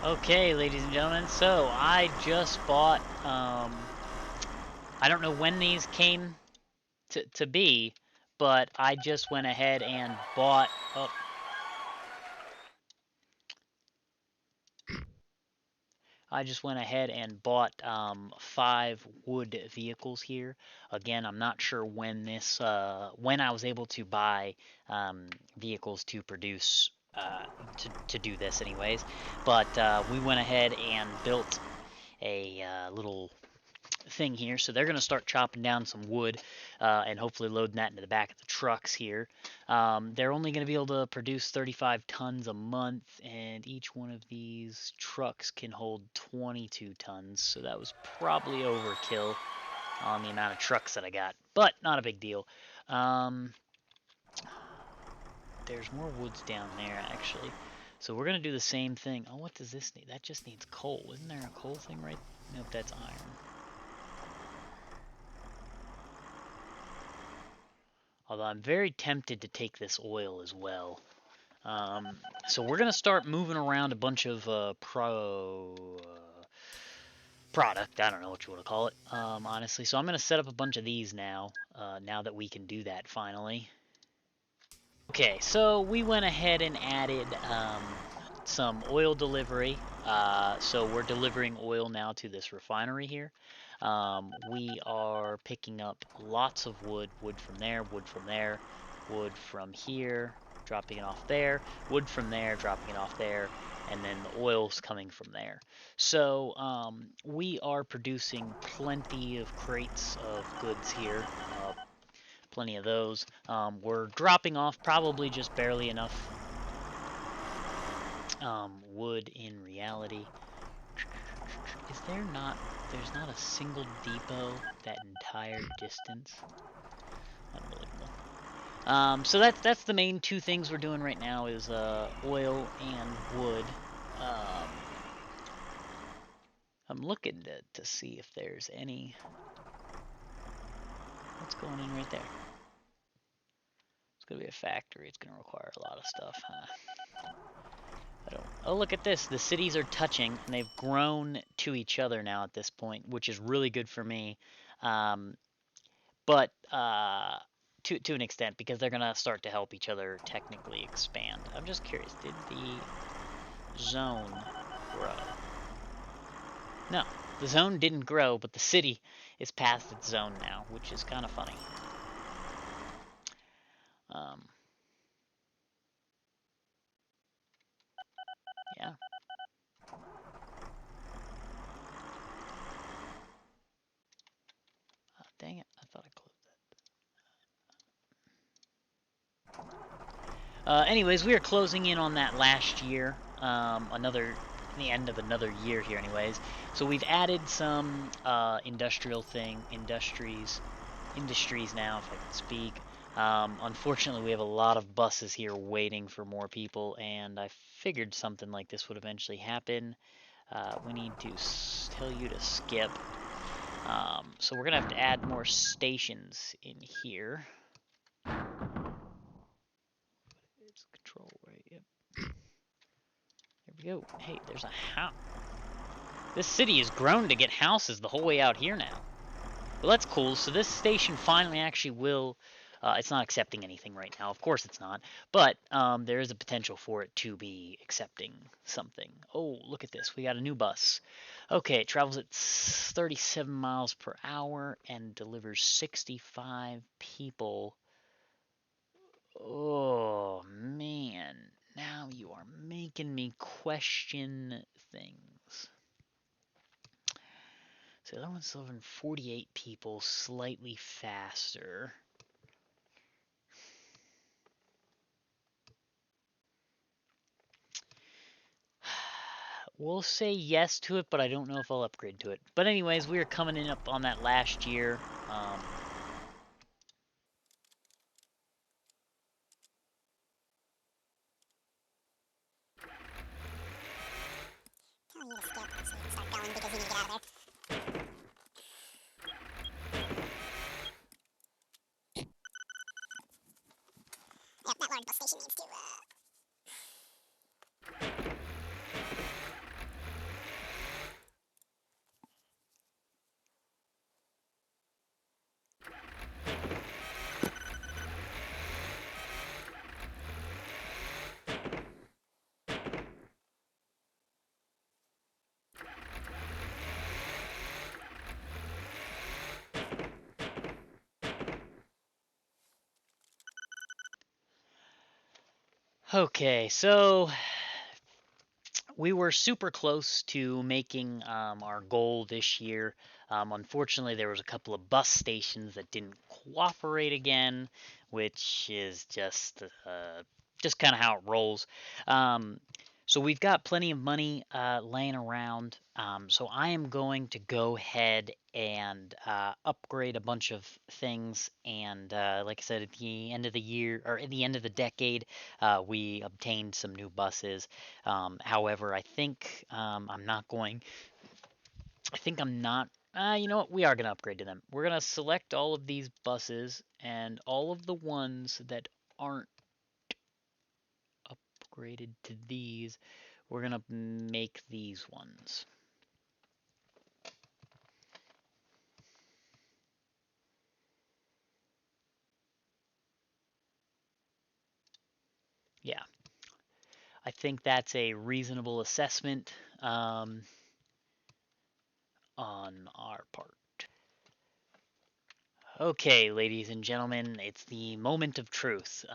Okay, ladies and gentlemen, so I just bought, I don't know when these came to be, but I just went ahead and bought, oh, I just went ahead and bought 5 wood vehicles here. Again, I'm not sure when when I was able to buy vehicles to produce, to do this anyways, but we went ahead and built a little thing here. So they're going to start chopping down some wood and hopefully loading that into the back of the trucks here. They're only going to be able to produce 35 tons a month, and each one of these trucks can hold 22 tons. So that was probably overkill on the amount of trucks that I got, but not a big deal. There's more woods down there actually. So we're going to do the same thing. Oh, what does this need? That just needs coal. Isn't there a coal thing right? Nope, that's iron. Although I'm very tempted to take this oil as well. So we're going to start moving around a bunch of product. I don't know what you want to call it, honestly. So I'm going to set up a bunch of these now, now that we can do that finally. Okay, so we went ahead and added some oil delivery. So we're delivering oil now to this refinery here. We are picking up lots of wood, wood from there, wood from here, dropping it off there, wood from there, dropping it off there, and then the oil's coming from there. So we are producing plenty of crates of goods here, plenty of those. We're dropping off probably just barely enough wood in reality. Is there not, there's not a single depot that entire distance? Unbelievable. So that's the main two things we're doing right now is oil and wood. Um, I'm looking to see if there's any. What's going in right there? It's gonna be a factory. It's gonna require a lot of stuff, huh? I don't. Oh, look at this. The cities are touching, and they've grown to each other now at this point, which is really good for me. Um, but to an extent, because they're gonna start to help each other technically expand. I'm just curious. Did the zone grow? No, the zone didn't grow, but the city is past its zone now, which is kind of funny. Um, yeah. Oh, dang it! I thought I closed that. Anyways, we are closing in on that last year. The end of another year here, anyways. So we've added some industries now, if I can speak. Unfortunately, we have a lot of buses here waiting for more people, and I figured something like this would eventually happen. We need to tell you to skip. So we're gonna have to add more stations in here. It's control, right? Yep. There we go. Hey, there's a house. This city has grown to get houses the whole way out here now. Well, that's cool. So this station finally actually will. It's not accepting anything right now. Of course it's not. But there is a potential for it to be accepting something. Oh, look at this. We got a new bus. Okay, it travels at 37 miles per hour and delivers 65 people. Oh, man. Now you are making me question things. So the other one's delivering 48 people, slightly faster. We'll say yes to it, but I don't know if I'll upgrade to it. But anyways, we are coming in up on that last year. Telling you to skip so you can start going because you need to get out of there. Yep, that large bus station needs to, Okay, so we were super close to making our goal this year. Unfortunately, there was a couple of bus stations that didn't cooperate again, which is just kind of how it rolls. Um, so we've got plenty of money laying around. So I am going to go ahead and upgrade a bunch of things. And like I said, at the end of the year or at the end of the decade, we obtained some new buses. However, I think I'm not going. I think I'm not. You know what? We are going to upgrade to them. We're going to select all of these buses and all of the ones that aren't upgraded to these. We're going to make these ones. Yeah, I think that's a reasonable assessment on our part. Okay, ladies and gentlemen, it's the moment of truth.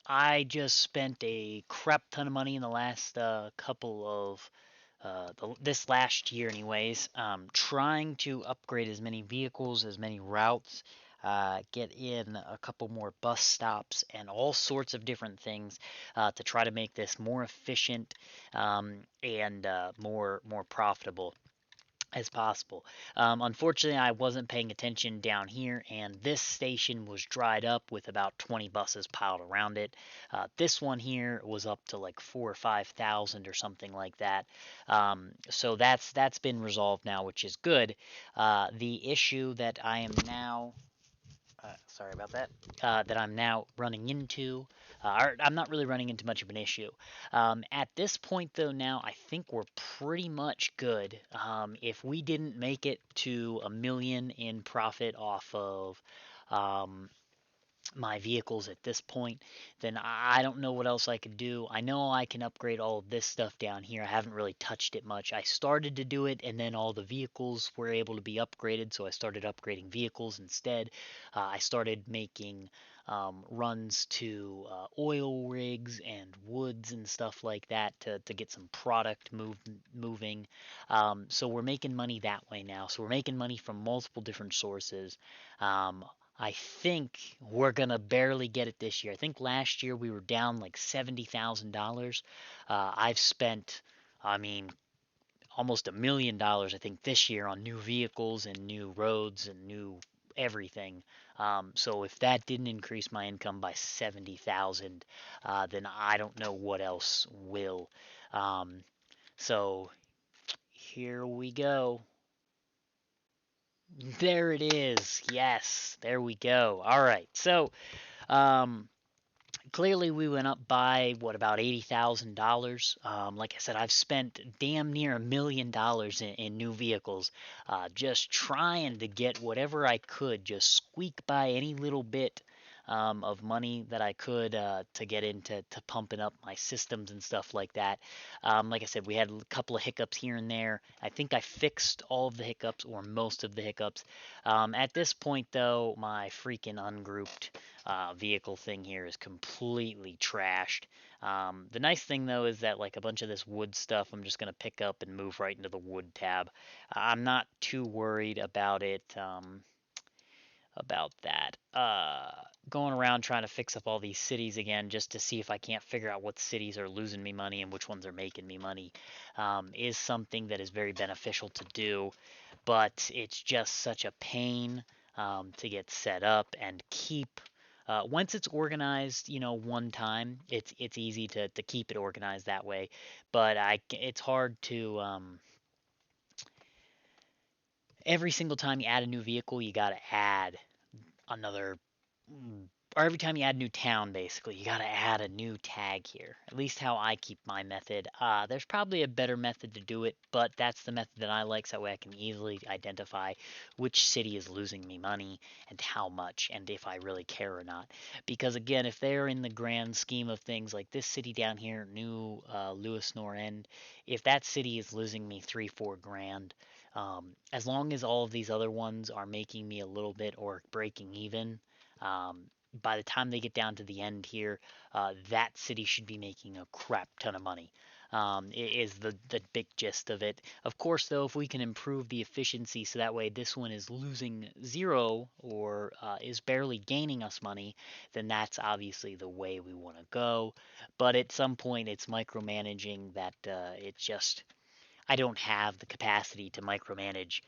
I just spent a crap ton of money in the last couple of this last year, anyways, trying to upgrade as many vehicles, as many routes, get in a couple more bus stops, and all sorts of different things to try to make this more efficient and more profitable as possible. Unfortunately, I wasn't paying attention down here, and this station was dried up with about 20 buses piled around it. This one here was up to like 4 or 5 thousand or something like that. So that's been resolved now, which is good. The issue that I am now sorry about that, that I'm now running into. Or I'm not really running into much of an issue. At this point, though, now I think we're pretty much good. If we didn't make it to 1 million in profit off of um, my vehicles at this point, then I don't know what else I could do. I know I can upgrade all of this stuff down here. I haven't really touched it much. I started to do it, and then all the vehicles were able to be upgraded, so I started upgrading vehicles instead. I started making runs to oil rigs and woods and stuff like that to get some product moving. So we're making money that way now. So we're making money from multiple different sources. Um, I think we're gonna barely get it this year. I think last year we were down like $70,000. I've spent, I mean, almost $1 million. I think this year on new vehicles and new roads and new everything. So if that didn't increase my income by 70,000, then I don't know what else will. Um, so here we go. There it is. Yes, there we go. All right. So Um, clearly, we went up by what about $80,000. Like I said, I've spent damn near $1 million in new vehicles, just trying to get whatever I could, just squeak by any little bit of money that I could to get into to pumping up my systems and stuff like that. Like I said, we had a couple of hiccups here and there. I think I fixed all of the hiccups or most of the hiccups. At this point, though, my freaking ungrouped vehicle thing here is completely trashed. The nice thing though is that like a bunch of this wood stuff I'm just gonna pick up and move right into the wood tab. I'm not too worried about it. About that. Going around trying to fix up all these cities again just to see if I can't figure out what cities are losing me money and which ones are making me money is something that is very beneficial to do, but it's just such a pain to get set up and keep. Once it's organized, one time, it's easy to keep it organized that way. But it's hard to every single time you add a new vehicle, you got to add another or every time you add a new town, basically, you got to add a new tag here. At least how I keep my method. There's probably a better method to do it, but that's the method that I like, so that way I can easily identify which city is losing me money and how much, and if I really care or not. Because again, if they're in the grand scheme of things, like this city down here, New Lewis Norend, if that city is losing me 3, 4 grand, as long as all of these other ones are making me a little bit or breaking even, um, by the time they get down to the end here, that city should be making a crap ton of money. Is the big gist of it. Of course, though, if we can improve the efficiency so that way this one is losing zero or is barely gaining us money, then that's obviously the way we want to go. But at some point, it's micromanaging that it just I don't have the capacity to micromanage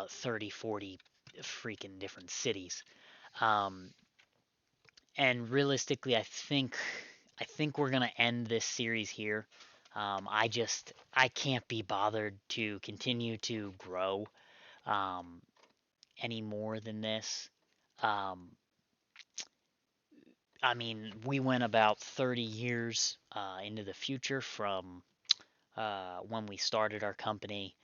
30, 40 freaking different cities. Um, and realistically, I think we're gonna end this series here. I can't be bothered to continue to grow um, any more than this. Um, I mean, we went about 30 years into the future from when we started our company.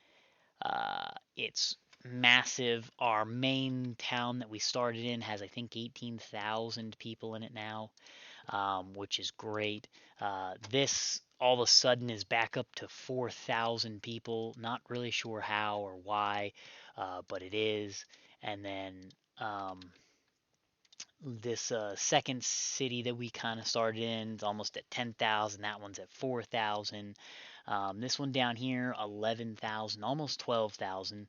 It's massive. Our main town that we started in has, I think, 18,000 people in it now, which is great. This all of a sudden is back up to 4,000 people. Not really sure how or why, but it is. And then um, this second city that we kind of started in is almost at 10,000. That one's at 4,000. This one down here, 11,000, almost 12,000.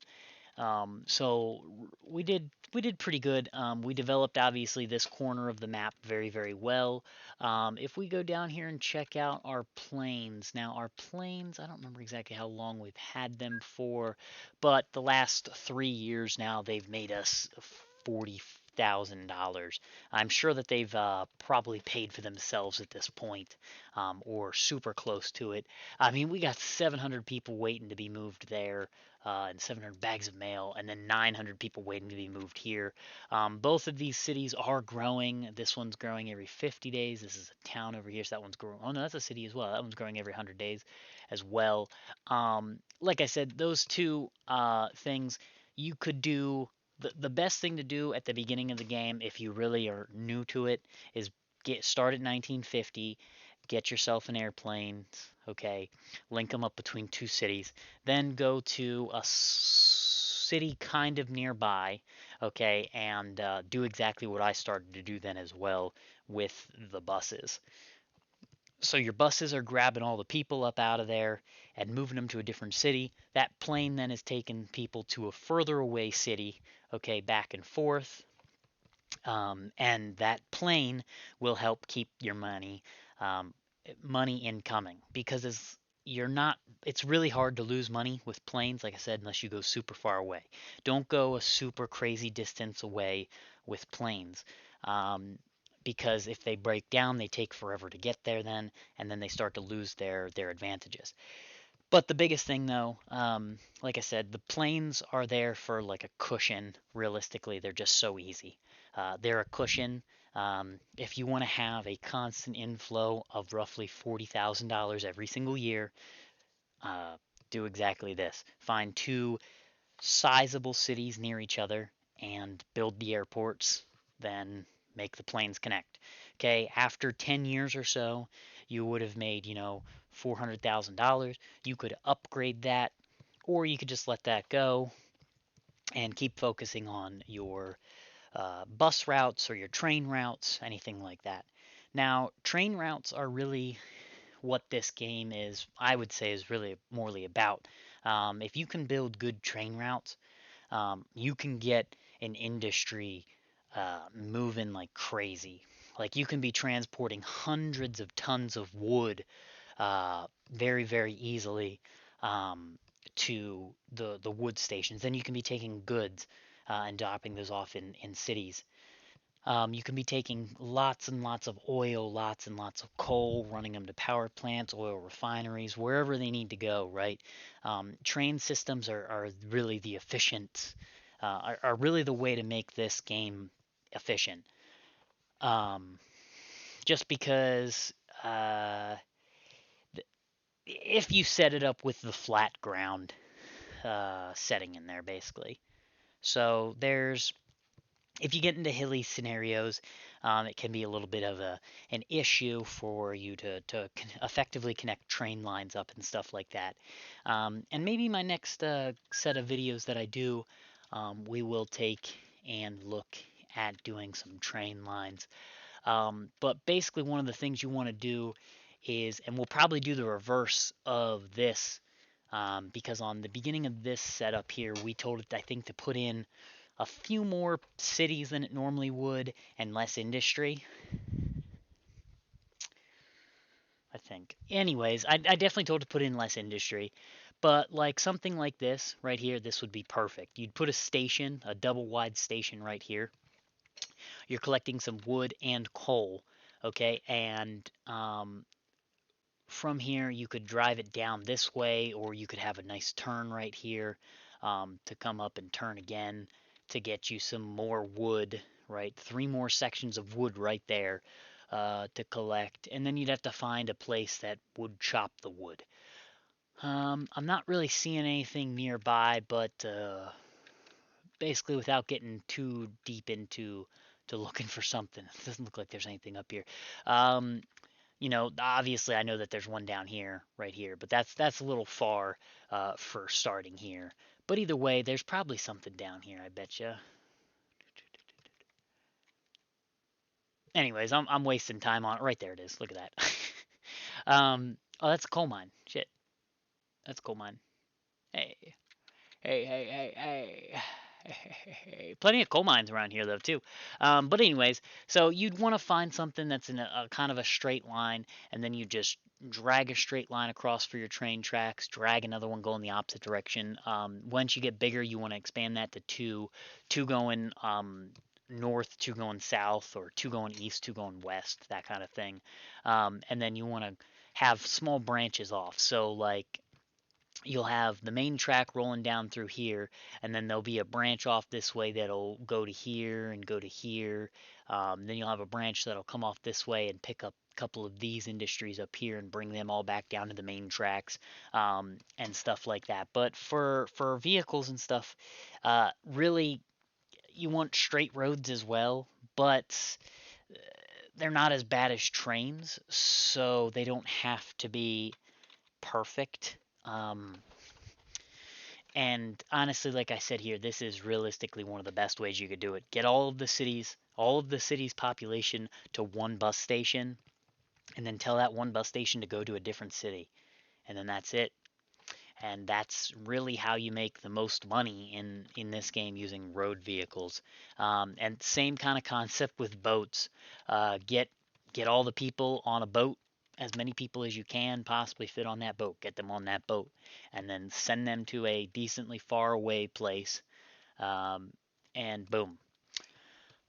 So we did pretty good. We developed obviously this corner of the map very very well. If we go down here and check out our planes, now our planes, I don't remember exactly how long we've had them for, but the last 3 years now they've made us $40,000. I'm sure that they've probably paid for themselves at this point, or super close to it. I mean, we got 700 people waiting to be moved there, and 700 bags of mail, and then 900 people waiting to be moved here. Both of these cities are growing. This one's growing every 50 days. This is a town over here, so that one's growing. Oh no, that's a city as well. That one's growing every 100 days as well. Like I said, those two things you could do. The best thing to do at the beginning of the game, if you really are new to it, is start at 1950, get yourself an airplane, okay, link them up between two cities, then go to a city kind of nearby, okay, and do exactly what I started to do then as well with the buses. So your buses are grabbing all the people up out of there and moving them to a different city. That plane then is taking people to a further away city, okay, back and forth. And that plane will help keep your um, money incoming because you're not it's really hard to lose money with planes, like I said, unless you go super far away. Don't go a super crazy distance away with planes, um, because if they break down they take forever to get there then, and then they start to lose their advantages. But the biggest thing though, like I said, the planes are there for like a cushion. Realistically, they're just so easy. They're a cushion. If you want to have a constant inflow of roughly $40,000 every single year, uh, do exactly this. Find two sizable cities near each other and build the airports, then make the planes connect. Okay, after 10 years or so, you would have made, $400,000. You could upgrade that, or you could just let that go and keep focusing on your bus routes or your train routes, anything like that. Now, train routes are really what this game is, I would say, is really morely about. If you can build good train routes, you can get an industry moving like crazy. Like you can be transporting hundreds of tons of wood very, very easily to the wood stations. Then you can be taking goods and dropping those off in cities. You can be taking lots and lots of oil, lots and lots of coal, running them to power plants, oil refineries, wherever they need to go, right? Train systems are really the efficient, are really the way to make this game efficient. Um, just because uh, if you set it up with the flat ground setting in there, basically. So if you get into hilly scenarios, it can be a little bit of an issue for you to effectively connect train lines up and stuff like that. And maybe my next set of videos that I do, we will take and look at doing some train lines. But basically, one of the things you want to do is, and we'll probably do the reverse of this, because on the beginning of this setup here, we told it, I think, to put in a few more cities than it normally would and less industry, I think. Anyways, I definitely told it to put in less industry, but like something like this right here, this would be perfect. You'd put a station, a double wide station right here. You're collecting some wood and coal, okay, and from here you could drive it down this way, or you could have a nice turn right here, to come up and turn again to get you some more wood, right? 3 more sections of wood right there, to collect, and then you'd have to find a place that would chop the wood. I'm not really seeing anything nearby, but basically, without getting too deep into to looking for something, it doesn't look like there's anything up here. Um, obviously I know that there's one down here, right here, but that's a little far, for starting here. But either way, there's probably something down here, I bet you. Anyways, I'm wasting time on it. Right there it is. Look at that. Oh, that's a coal mine. Shit, that's a coal mine. Hey, hey, hey, hey, hey. Plenty of coal mines around here though too. But anyways, so you'd want to find something that's in a kind of a straight line, and then you just drag a straight line across for your train tracks. Drag another one going the opposite direction. Once you get bigger, you want to expand that to two going north, two going south, or two going east, two going west, that kind of thing. And then you want to have small branches off. So like you'll have the main track rolling down through here, and then there'll be a branch off this way that'll go to here and go to here. Then you'll have a branch that'll come off this way and pick up a couple of these industries up here and bring them all back down to the main tracks, and stuff like that. But for vehicles and stuff, really, you want straight roads as well, but they're not as bad as trains, so they don't have to be perfect. And honestly, like I said here, this is realistically one of the best ways you could do it. Get all of the city's population to one bus station, and then tell that one bus station to go to a different city. And then that's it. And that's really how you make the most money in this game using road vehicles. And same kind of concept with boats. Get all the people on a boat, as many people as you can possibly fit on that boat. Get them on that boat, and then send them to a decently far away place. Um, and boom,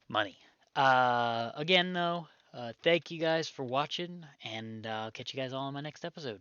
money. Again, though, thank you guys for watching, and I'll catch you guys all in my next episode.